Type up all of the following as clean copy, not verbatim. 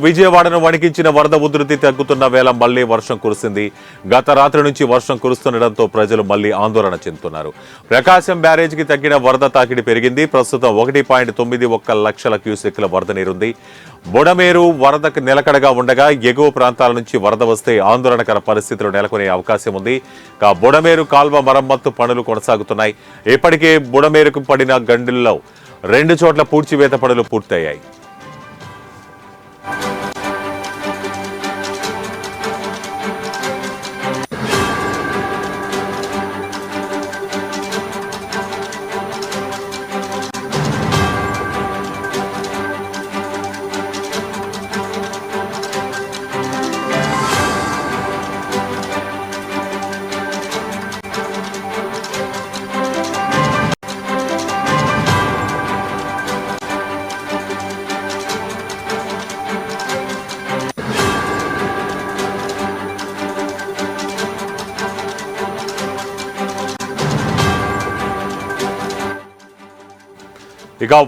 విజయవాడను వణికించిన వరద ఉధృతి తగ్గుతున్న వేళ మళ్లీ వర్షం కురిసింది. గత రాత్రి నుంచి వర్షం కురుస్తుండటంతో ప్రజలు మళ్లీ ఆందోళన చెందుతున్నారు. ప్రకాశం బ్యారేజీకి తగ్గిన వరద తాకిడి పెరిగింది. ప్రస్తుతం 1.91 లక్షల క్యూసెక్ల వరద నీరుంది. బుడమేరు వరదకు నిలకడగా ఉండగా ఎగువ ప్రాంతాల నుంచి వరద వస్తే ఆందోళనకర పరిస్థితులు నెలకొనే అవకాశం ఉంది. బుడమేరు కాల్వ మరమ్మత్తు పనులు కొనసాగుతున్నాయి. ఇప్పటికే బుడమేరుకు పడిన గండిల్లో 2 చోట్ల పూడ్చివేత పనులు పూర్తయ్యాయి.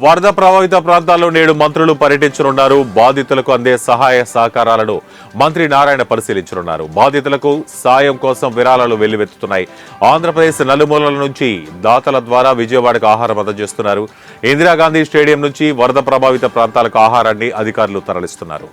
వరద ప్రభావిత ప్రాంతాల్లో నేడు మంత్రులు పర్యటించనున్నారు. బాధితులకు అందే సహాయ సహకారాలను మంత్రి నారాయణ పరిశీలించనున్నారు. బాధితులకు సాయం కోసం విరాళాలు వెల్లువెత్తుతున్నాయి. ఆంధ్రప్రదేశ్ నలుమూలల నుంచి దాతల ద్వారా విజయవాడకు ఆహారం అందజేస్తున్నారు. ఇందిరాగాంధీ స్టేడియం నుంచి వరద ప్రభావిత ప్రాంతాలకు ఆహారాన్ని అధికారులు తరలిస్తున్నారు.